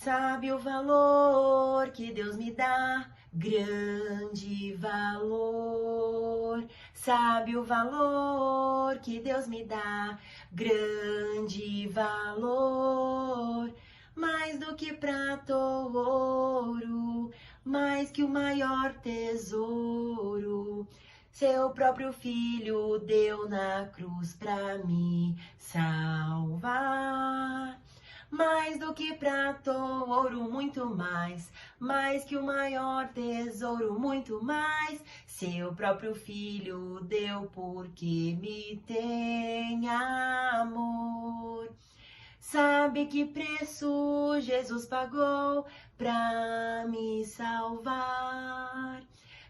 Sabe o valor que Deus me dá? Grande valor. Sabe o valor que Deus me dá? Grande valor. Mais do que prata ou ouro, mais que o maior tesouro. Seu próprio filho deu na cruz pra me salvar. Mais do que prata ou ouro, muito mais que o maior tesouro, muito mais. Seu próprio filho deu porque me tem amor. Sabe que preço Jesus pagou pra me salvar?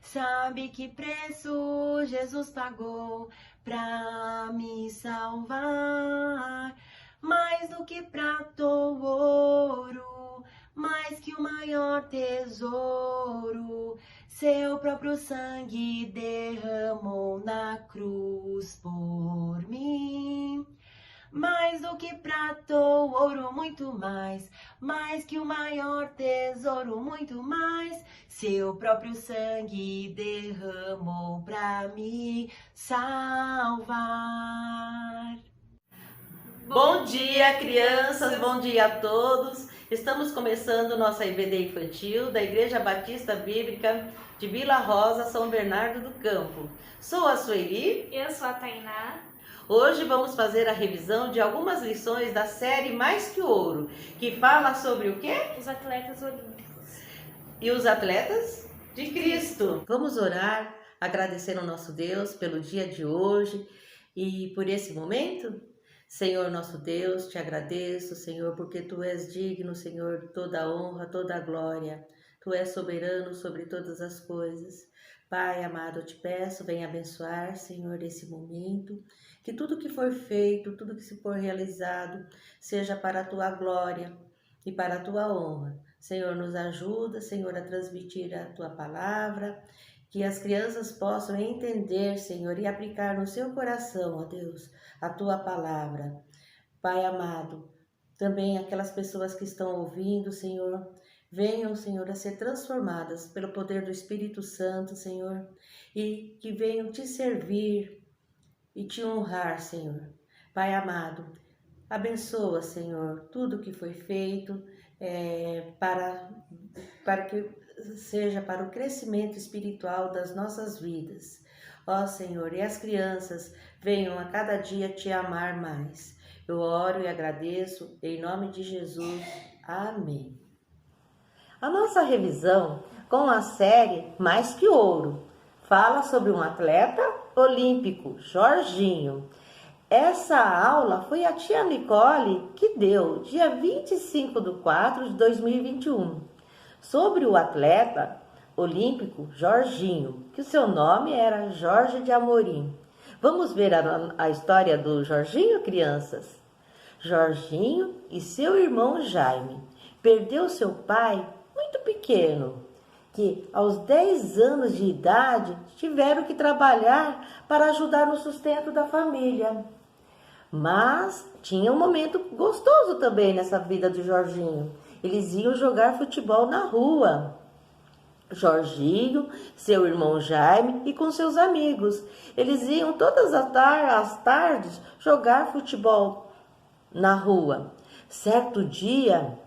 Sabe que preço Jesus pagou pra me salvar? Mais do que prata ou ouro, mais que o maior tesouro, seu próprio sangue derramou na cruz por mim. Mais do que prata ou ouro, muito mais que o maior tesouro, muito mais. Seu próprio sangue derramou pra me salvar. Bom dia, crianças, bom dia a todos. Estamos começando nossa EBD infantil da Igreja Batista Bíblica de Vila Rosa, São Bernardo do Campo. Sou a Sueli. Eu sou a Tainá. Hoje vamos fazer a revisão de algumas lições da série Mais que Ouro, que fala sobre o quê? Os atletas olímpicos. E os atletas de Cristo. Vamos orar, agradecer ao nosso Deus pelo dia de hoje e por esse momento? Senhor nosso Deus, te agradeço, Senhor, porque Tu és digno, Senhor, de toda a honra, toda a glória. Tu és soberano sobre todas as coisas. Pai amado, eu te peço, venha abençoar, Senhor, esse momento. Que tudo que for feito, tudo que se for realizado, seja para a Tua glória e para a Tua honra. Senhor, nos ajuda, Senhor, a transmitir a Tua palavra, que as crianças possam entender, Senhor, e aplicar no seu coração, ó Deus, a Tua palavra. Pai amado, também aquelas pessoas que estão ouvindo, Senhor, venham, Senhor, a ser transformadas pelo poder do Espírito Santo, Senhor, e que venham te servir e te honrar, Senhor. Pai amado, abençoa, Senhor, tudo que foi feito para que seja para o crescimento espiritual das nossas vidas. Ó Senhor, e as crianças venham a cada dia te amar mais. Eu oro e agradeço em nome de Jesus. Amém. A nossa revisão com a série Mais que Ouro fala sobre um atleta olímpico, Jorginho. Essa aula foi a tia Nicole que deu dia 25/4/2021 sobre o atleta olímpico Jorginho, que o seu nome era Jorge de Amorim. Vamos ver a história do Jorginho, crianças? Jorginho e seu irmão Jaime perdeu seu pai muito pequeno, que aos 10 anos de idade tiveram que trabalhar para ajudar no sustento da família. Mas tinha um momento gostoso também nessa vida do Jorginho. Eles iam jogar futebol na rua. Jorginho, seu irmão Jaime e com seus amigos. Eles iam todas as tardes jogar futebol na rua. Certo dia,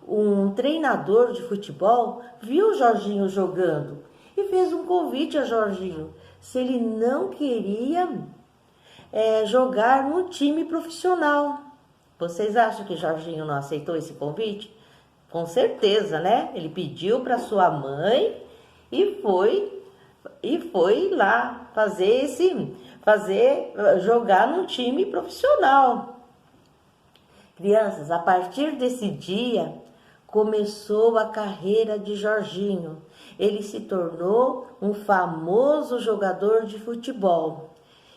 um treinador de futebol viu o Jorginho jogando e fez um convite a Jorginho se ele não queria jogar no time profissional. Vocês acham que Jorginho não aceitou esse convite? Com certeza, né? Ele pediu para sua mãe e foi lá jogar num time profissional. Crianças, a partir desse dia começou a carreira de Jorginho. Ele se tornou um famoso jogador de futebol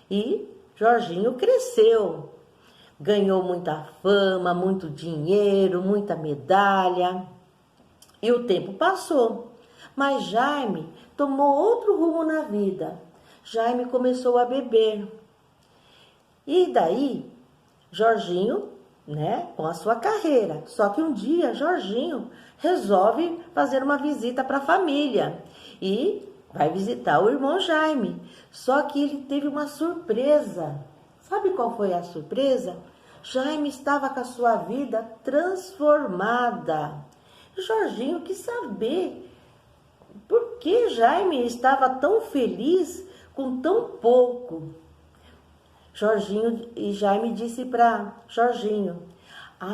e Jorginho cresceu. Ganhou muita fama, muito dinheiro, muita medalha. E o tempo passou. Mas Jaime tomou outro rumo na vida. Jaime começou a beber. E daí, Jorginho né, com a sua carreira. Só que um dia Jorginho resolve fazer uma visita para a família e vai visitar o irmão Jaime. Só que ele teve uma surpresa. Sabe qual foi a surpresa? Jaime estava com a sua vida transformada. Jorginho quis saber por que Jaime estava tão feliz com tão pouco. Jaime disse para Jorginho: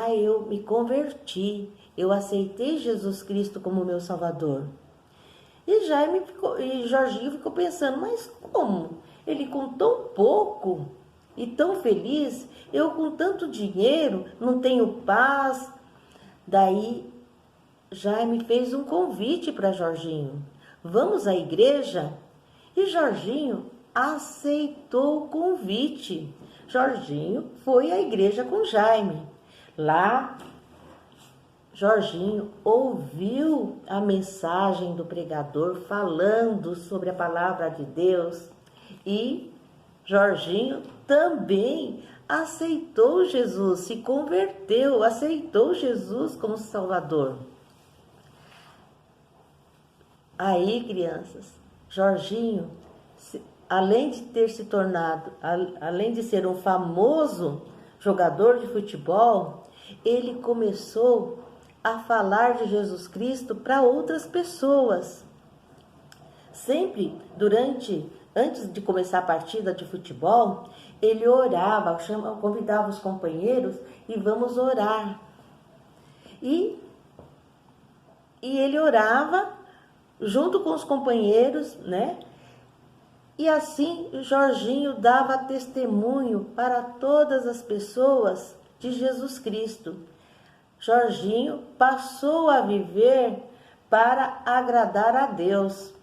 eu me converti, eu aceitei Jesus Cristo como meu Salvador. E Jorginho ficou pensando: mas como? Ele com tão pouco e tão feliz, eu com tanto dinheiro, não tenho paz. Daí Jaime fez um convite para Jorginho: vamos à igreja? E Jorginho aceitou o convite. Jorginho foi à igreja com Jaime. Lá, Jorginho ouviu a mensagem do pregador falando sobre a palavra de Deus e Jorginho também aceitou Jesus, se converteu, aceitou Jesus como Salvador. Aí, crianças, Jorginho, além de ser um famoso jogador de futebol, ele começou a falar de Jesus Cristo para outras pessoas. Sempre antes de começar a partida de futebol, ele orava, convidava os companheiros e vamos orar. E ele orava junto com os companheiros, né? E assim Jorginho dava testemunho para todas as pessoas de Jesus Cristo. Jorginho passou a viver para agradar a Deus.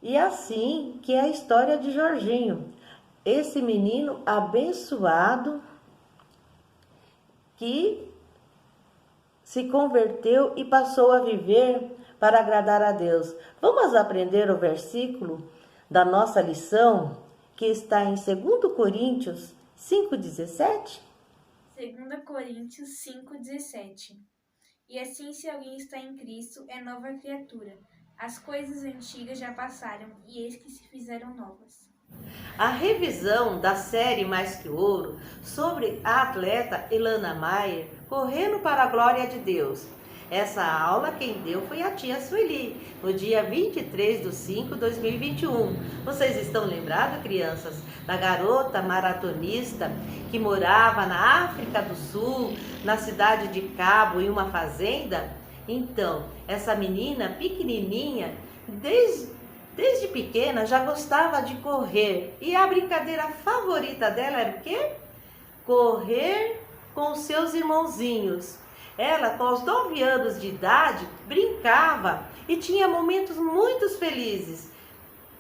E assim que é a história de Jorginho, esse menino abençoado que se converteu e passou a viver para agradar a Deus. Vamos aprender o versículo da nossa lição, que está em 2 Coríntios 5,17? 2 Coríntios 5,17. E assim, se alguém está em Cristo, é nova criatura. As coisas antigas já passaram, e eis que se fizeram novas. A revisão da série Mais Que Ouro sobre a atleta Elana Maier correndo para a glória de Deus. Essa aula quem deu foi a tia Sueli, no dia 23/5/2021. Vocês estão lembrados, crianças, da garota maratonista que morava na África do Sul, na cidade de Cabo, em uma fazenda? Então, essa menina pequenininha, desde pequena, já gostava de correr. E a brincadeira favorita dela era o quê? Correr com os seus irmãozinhos. Ela, com os 9 anos de idade, brincava e tinha momentos muito felizes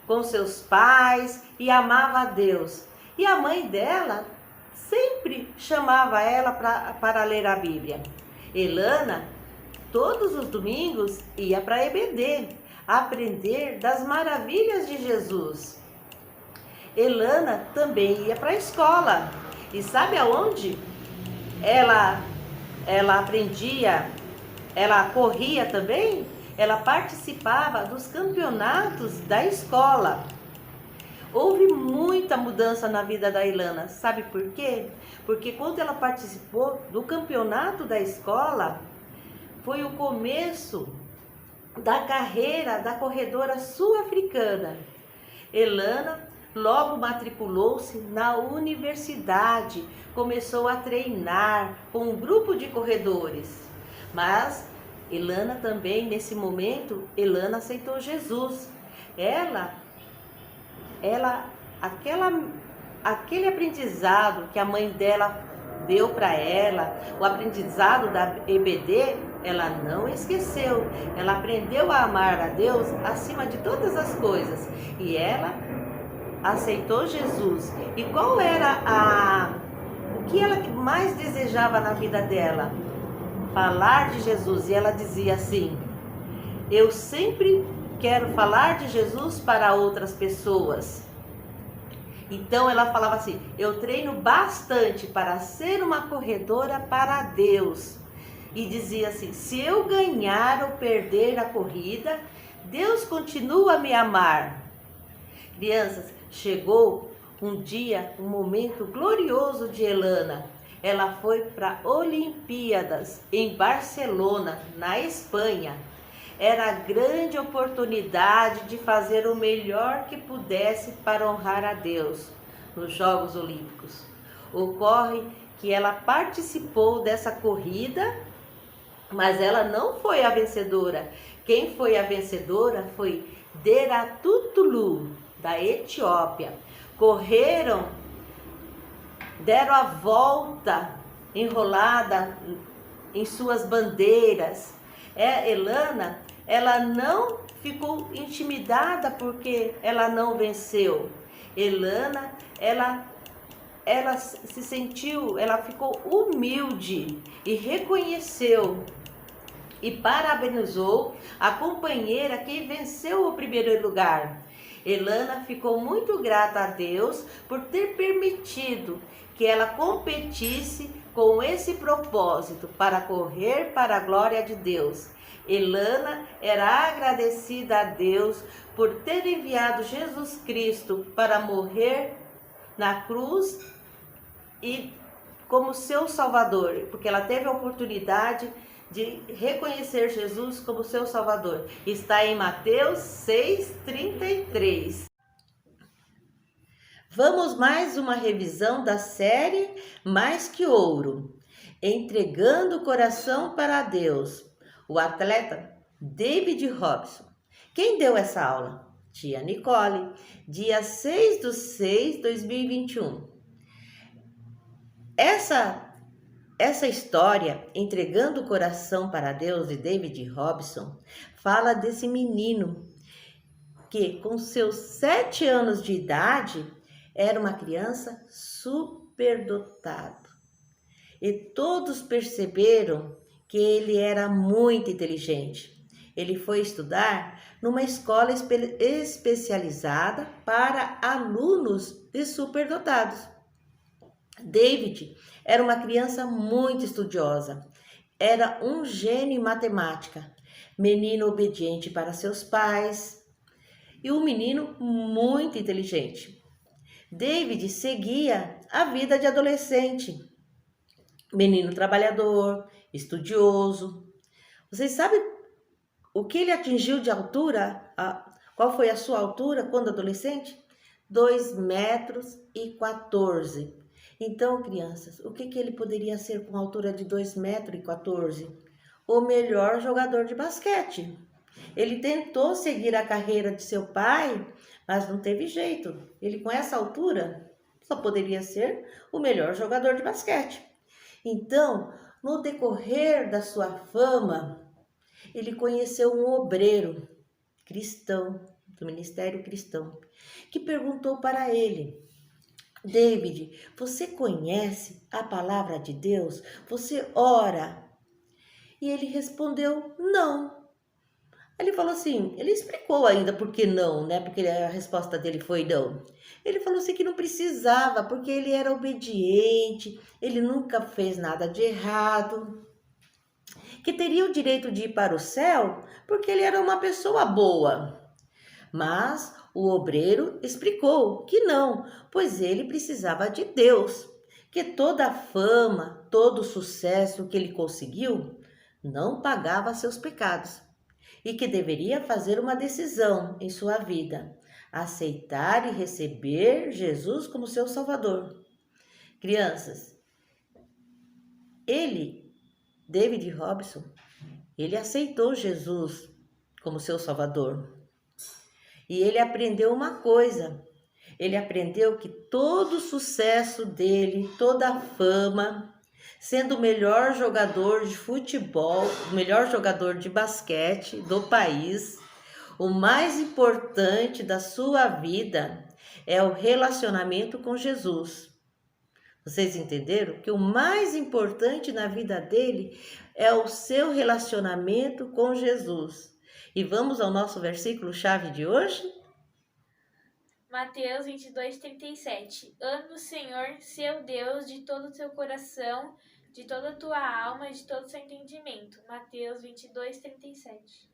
com seus pais e amava a Deus. E a mãe dela sempre chamava ela para ler a Bíblia. Elana, todos os domingos, ia para a EBD, aprender das maravilhas de Jesus. Elana também ia para a escola. E sabe aonde ela aprendia, ela corria também? Ela participava dos campeonatos da escola. Houve muita mudança na vida da Elana. Sabe por quê? Porque quando ela participou do campeonato da escola, foi o começo da carreira da corredora sul-africana. Elana logo matriculou-se na universidade, começou a treinar com um grupo de corredores. Mas Elana também, nesse momento, Elana aceitou Jesus. Aquele aprendizado que a mãe dela deu para ela, o aprendizado da EBD, ela não esqueceu. Ela aprendeu a amar a Deus acima de todas as coisas. E ela aceitou Jesus. E qual era o que ela mais desejava na vida dela? Falar de Jesus. E ela dizia assim: eu sempre quero falar de Jesus para outras pessoas. Então ela falava assim: eu treino bastante para ser uma corredora para Deus. E dizia assim: se eu ganhar ou perder a corrida, Deus continua a me amar. Crianças, chegou um dia, um momento glorioso de Elana. Ela foi para Olimpíadas em Barcelona, na Espanha. Era a grande oportunidade de fazer o melhor que pudesse para honrar a Deus nos Jogos Olímpicos. Ocorre que ela participou dessa corrida, mas ela não foi a vencedora. Quem foi a vencedora foi Deratutulu, da Etiópia. Correram, deram a volta enrolada em suas bandeiras. Elana, ela não ficou intimidada porque ela não venceu. Elana, ela se sentiu, ela ficou humilde e reconheceu e parabenizou a companheira que venceu o primeiro lugar. Elana ficou muito grata a Deus por ter permitido que ela competisse com esse propósito para correr para a glória de Deus. Elana era agradecida a Deus por ter enviado Jesus Cristo para morrer na cruz e como seu Salvador, porque ela teve a oportunidade de reconhecer Jesus como seu Salvador. Está em Mateus 6:33. Vamos mais uma revisão da série Mais que Ouro, entregando o coração para Deus. O atleta David Robson. Quem deu essa aula? Tia Nicole, dia 6/6/2021. Essa história, entregando o coração para Deus, de David Robson, fala desse menino que, com seus 7 anos de idade, era uma criança superdotado. E todos perceberam que ele era muito inteligente. Ele foi estudar numa escola especializada para alunos de superdotados. David era uma criança muito estudiosa, era um gênio em matemática, menino obediente para seus pais e um menino muito inteligente. David seguia a vida de adolescente, menino trabalhador, estudioso. Vocês sabem o que ele atingiu de altura? Qual foi a sua altura quando adolescente? 2,14 m. Então, crianças, o que ele poderia ser com a altura de 2,14 m? O melhor jogador de basquete. Ele tentou seguir a carreira de seu pai, mas não teve jeito. Ele, com essa altura, só poderia ser o melhor jogador de basquete. Então, no decorrer da sua fama, ele conheceu um obreiro cristão, do ministério cristão, que perguntou para ele: David, você conhece a palavra de Deus? Você ora? E ele respondeu: não. Ele falou assim, ele explicou ainda por que não, né? Porque a resposta dele foi não. Ele falou assim que não precisava, porque ele era obediente, ele nunca fez nada de errado, que teria o direito de ir para o céu, porque ele era uma pessoa boa. Mas o obreiro explicou que não, pois ele precisava de Deus, que toda a fama, todo o sucesso que ele conseguiu não pagava seus pecados e que deveria fazer uma decisão em sua vida, aceitar e receber Jesus como seu Salvador. Crianças, David Robson, ele aceitou Jesus como seu Salvador. E ele aprendeu uma coisa, ele aprendeu que todo o sucesso dele, toda a fama, sendo o melhor jogador de futebol, o melhor jogador de basquete do país, o mais importante da sua vida é o relacionamento com Jesus. Vocês entenderam que o mais importante na vida dele é o seu relacionamento com Jesus. E vamos ao nosso versículo-chave de hoje? Mateus 22:37. Ame o Senhor, seu Deus, de todo o teu coração, de toda a tua alma e de todo o seu entendimento. Mateus 22:37.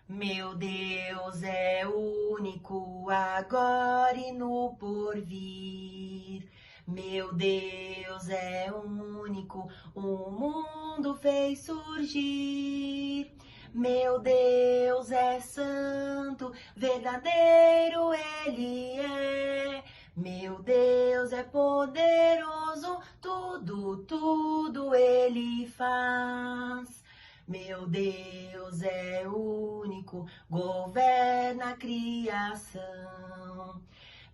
Meu Deus é único, agora e no porvir. Meu Deus é único, o mundo fez surgir. Meu Deus é santo, verdadeiro Ele é. Meu Deus é poderoso, tudo Ele faz. Meu Deus é único, governa a criação.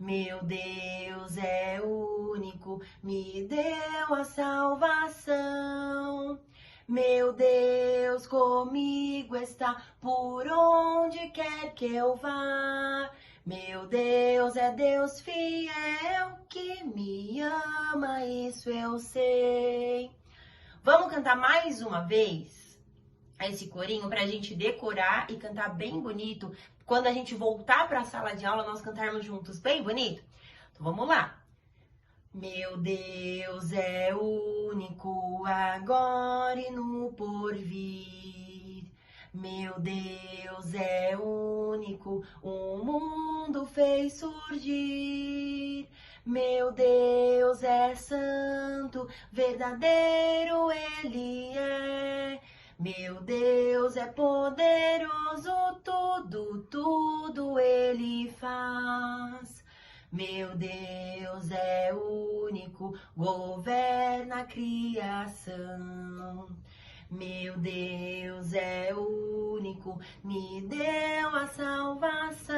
Meu Deus é único, me deu a salvação. Meu Deus comigo está por onde quer que eu vá. Meu Deus é Deus fiel que me ama, isso eu sei. Vamos cantar mais uma vez esse corinho pra gente decorar e cantar bem bonito. Quando a gente voltar pra sala de aula, nós cantarmos juntos bem bonito? Então vamos lá. Meu Deus é único, agora e no porvir. Meu Deus é único, o mundo fez surgir. Meu Deus é santo, verdadeiro Ele é. Meu Deus é poderoso, tudo Ele faz. Meu Deus é único, governa a criação. Meu Deus é único, me deu a salvação.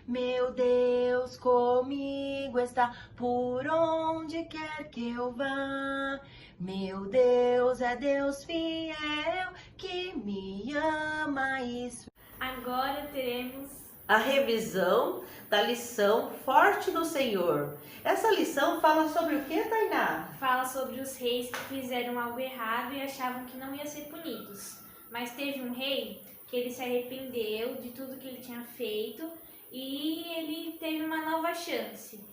Meu Deus comigo está por onde quer que eu vá. Meu Deus é Deus fiel que me ama, isso. Agora teremos A revisão da lição Forte no Senhor. Essa lição fala sobre o que, Tainá? fala sobre os reis que fizeram algo errado e achavam que não iam ser punidos. Mas teve um rei que ele se arrependeu de tudo que ele tinha feito e ele teve uma nova chance.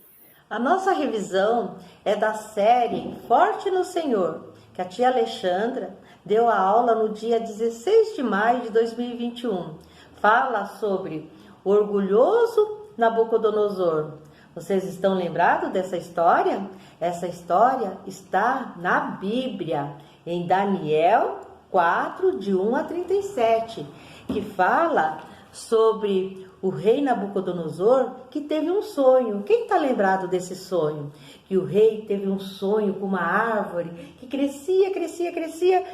A nossa revisão é da série Forte no Senhor, que a tia Alexandra deu a aula no dia 16 de maio de 2021. Fala sobre o orgulhoso Nabucodonosor. Vocês estão lembrados dessa história? Essa história está na Bíblia, em Daniel 4, de 1 a 37, que fala sobre o rei Nabucodonosor que teve um sonho. Quem está lembrado desse sonho? Que o rei teve um sonho com uma árvore que crescia,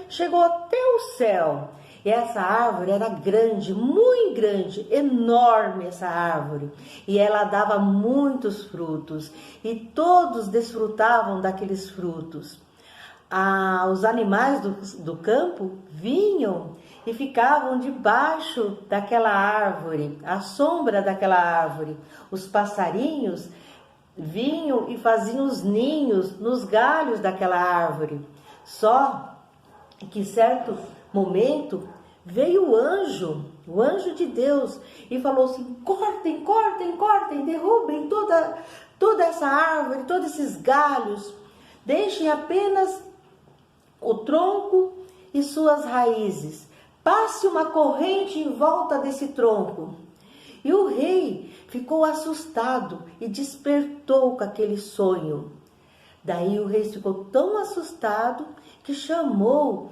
chegou até o céu. E essa árvore era grande, muito grande, enorme essa árvore. E ela dava muitos frutos e todos desfrutavam daqueles frutos. Os animais do campo vinham e ficavam debaixo daquela árvore, à sombra daquela árvore. Os passarinhos vinham e faziam os ninhos nos galhos daquela árvore. Só que certo momento veio o anjo de Deus e falou assim: cortem, derrubem toda essa árvore, todos esses galhos, deixem apenas o tronco e suas raízes. Passe uma corrente em volta desse tronco. E o rei ficou assustado e despertou com aquele sonho. Daí o rei ficou tão assustado que chamou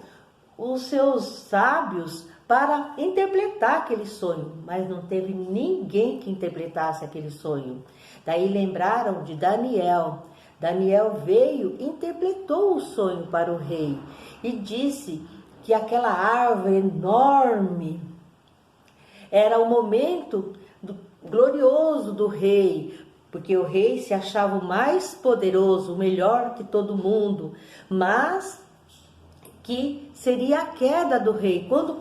os seus sábios para interpretar aquele sonho, mas não teve ninguém que interpretasse aquele sonho. Daí lembraram de Daniel. Daniel veio e interpretou o sonho para o rei e disse que aquela árvore enorme era o momento glorioso do rei, porque o rei se achava o mais poderoso, o melhor que todo mundo, mas que seria a queda do rei. Quando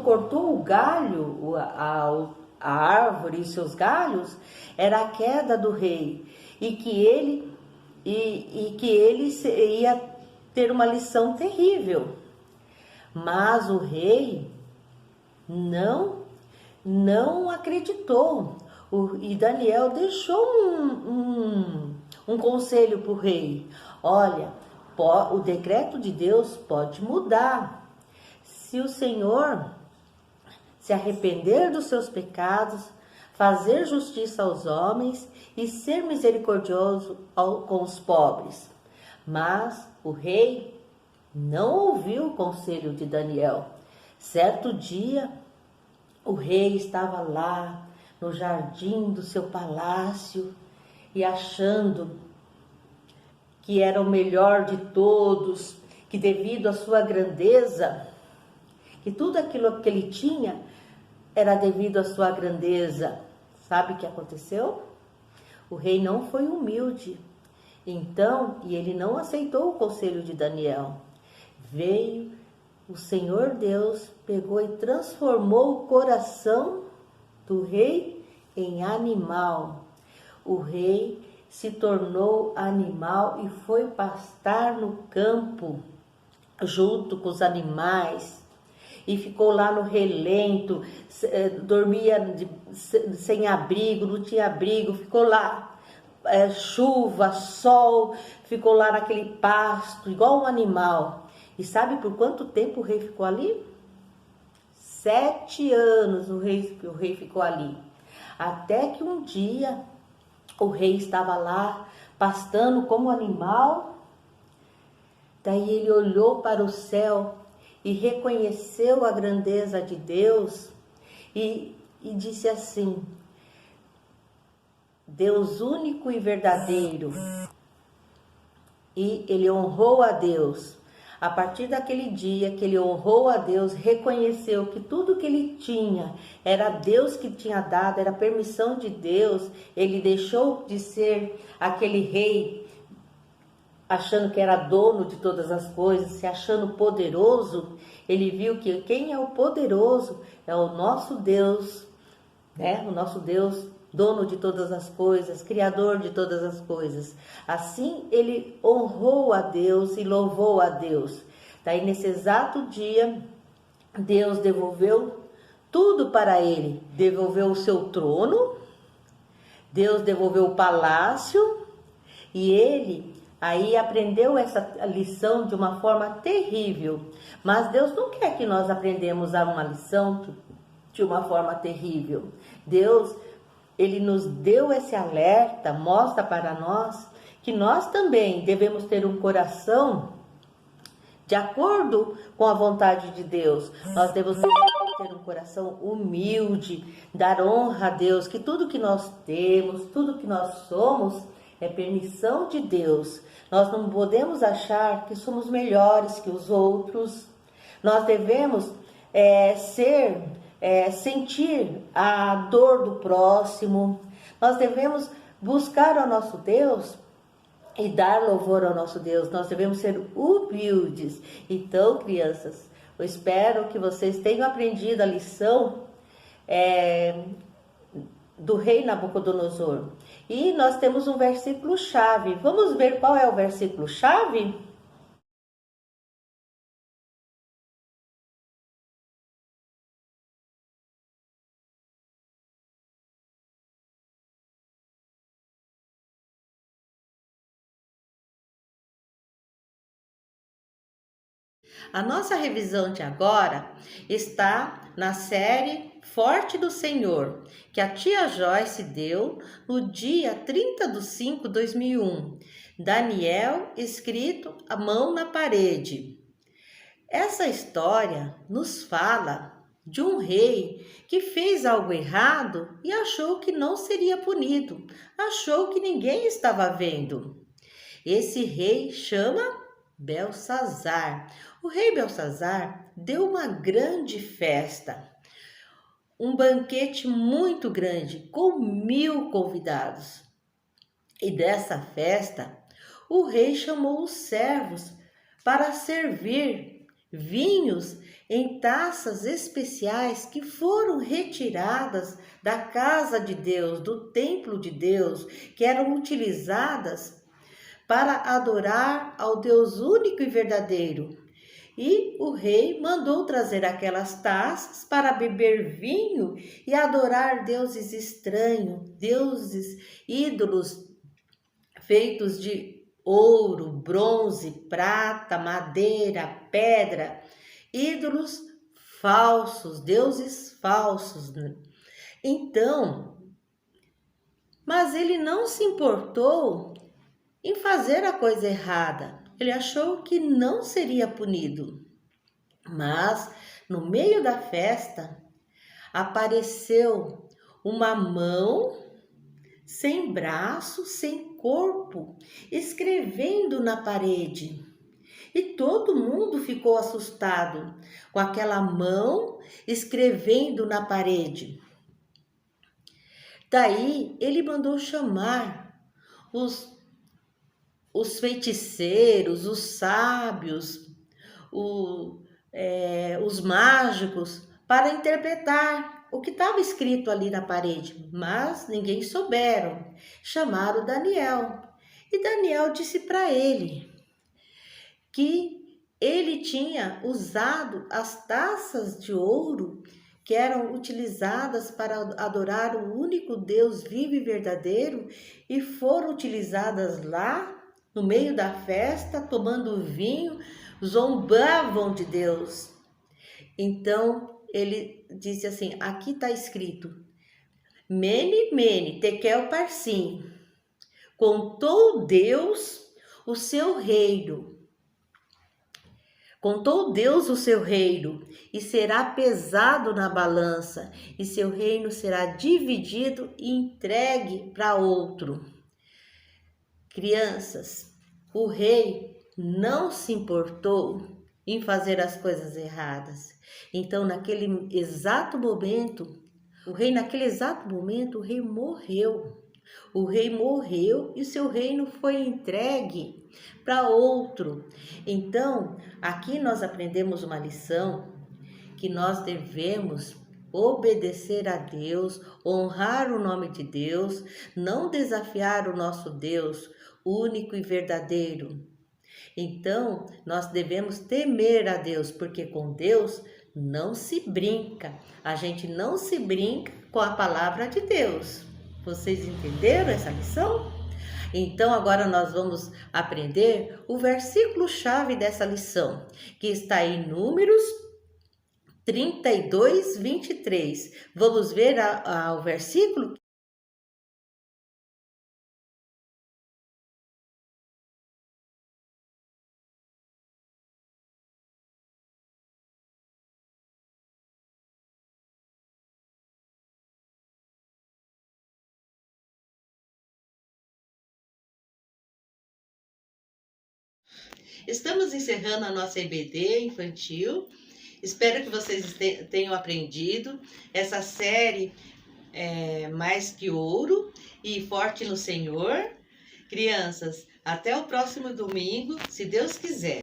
cortou o galho, a árvore e seus galhos, era a queda do rei, e que ele ia ter uma lição terrível. Mas o rei não acreditou. E Daniel deixou um conselho para o rei. Olha, o decreto de Deus pode mudar. Se o Senhor se arrepender dos seus pecados, fazer justiça aos homens e ser misericordioso com os pobres. Mas o rei não ouviu o conselho de Daniel. Certo dia, o rei estava lá no jardim do seu palácio e achando que era o melhor de todos, que devido à sua grandeza, que tudo aquilo que ele tinha era devido à sua grandeza. Sabe o que aconteceu? O rei não foi humilde. Então, e ele não aceitou o conselho de Daniel. Veio o Senhor Deus, pegou e transformou o coração do rei em animal. O rei se tornou animal e foi pastar no campo junto com os animais. E ficou lá no relento, dormia sem abrigo, não tinha abrigo, ficou lá, chuva, sol, ficou lá naquele pasto, igual um animal. E sabe por quanto tempo o rei ficou ali? 7 anos o rei ficou ali. Até que um dia o rei estava lá, pastando como animal. Daí ele olhou para o céu e reconheceu a grandeza de Deus e disse assim: Deus único e verdadeiro. E ele honrou a Deus. A partir daquele dia que ele honrou a Deus, reconheceu que tudo que ele tinha era Deus que tinha dado, era permissão de Deus. Ele deixou de ser aquele rei achando que era dono de todas as coisas, se achando poderoso. Ele viu que quem é o poderoso é o nosso Deus, né? O nosso Deus, dono de todas as coisas, criador de todas as coisas. Assim ele honrou a Deus e louvou a Deus. Daí nesse exato dia, Deus devolveu tudo para ele. Devolveu o seu trono, Deus devolveu o palácio e ele aí aprendeu essa lição de uma forma terrível. Mas Deus não quer que nós aprendamos uma lição de uma forma terrível. Deus, ele nos deu esse alerta, mostra para nós que nós também devemos ter um coração de acordo com a vontade de Deus. Nós devemos ter um coração humilde, dar honra a Deus, que tudo que nós temos, tudo que nós somos é permissão de Deus. Nós não podemos achar que somos melhores que os outros. Nós devemos sentir a dor do próximo. Nós devemos buscar ao nosso Deus e dar louvor ao nosso Deus. Nós devemos ser humildes. Então, crianças, eu espero que vocês tenham aprendido a lição do rei Nabucodonosor. E nós temos um versículo chave. Vamos ver qual é o versículo chave? A nossa revisão de agora está na série Forte do Senhor, que a tia Joyce deu no dia 30/5/2001. Daniel, escrito a mão na parede. Essa história nos fala de um rei que fez algo errado e achou que não seria punido, achou que ninguém estava vendo. Esse rei chama Belsazar. O rei Belsazar deu uma grande festa, um banquete muito grande, com 1000 convidados. E dessa festa, o rei chamou os servos para servir vinhos em taças especiais que foram retiradas da casa de Deus, do templo de Deus, que eram utilizadas para adorar ao Deus único e verdadeiro. E o rei mandou trazer aquelas taças para beber vinho e adorar deuses estranhos, deuses ídolos feitos de ouro, bronze, prata, madeira, pedra, ídolos falsos, deuses falsos. Então, mas ele não se importou em fazer a coisa errada. Ele achou que não seria punido. Mas, no meio da festa, apareceu uma mão sem braço, sem corpo, escrevendo na parede. E todo mundo ficou assustado com aquela mão escrevendo na parede. Daí ele mandou chamar os feiticeiros, os sábios, os mágicos, para interpretar o que estava escrito ali na parede, mas ninguém souberam. Chamaram Daniel e Daniel disse para ele que ele tinha usado as taças de ouro que eram utilizadas para adorar o único Deus vivo e verdadeiro e foram utilizadas lá no meio da festa, tomando vinho, zombavam de Deus. Então ele disse assim: aqui está escrito: Mene, Mene, Tekel, Parsim, contou Deus o seu reino. Contou Deus o seu reino, e será pesado na balança, e seu reino será dividido e entregue para outro. Crianças, o rei não se importou em fazer as coisas erradas. Então, naquele exato momento, o rei morreu. O rei morreu e seu reino foi entregue para outro. Então, aqui nós aprendemos uma lição que nós devemos obedecer a Deus, honrar o nome de Deus, não desafiar o nosso Deus único e verdadeiro. Então, nós devemos temer a Deus, porque com Deus não se brinca. A gente não se brinca com a palavra de Deus. Vocês entenderam essa lição? Então, agora nós vamos aprender o versículo-chave dessa lição, que está em Números 32, 23. Vamos ver o versículo? Estamos encerrando a nossa EBD infantil. Espero que vocês tenham aprendido. Essa série é Mais que Ouro e Forte no Senhor. Crianças, até o próximo domingo, se Deus quiser.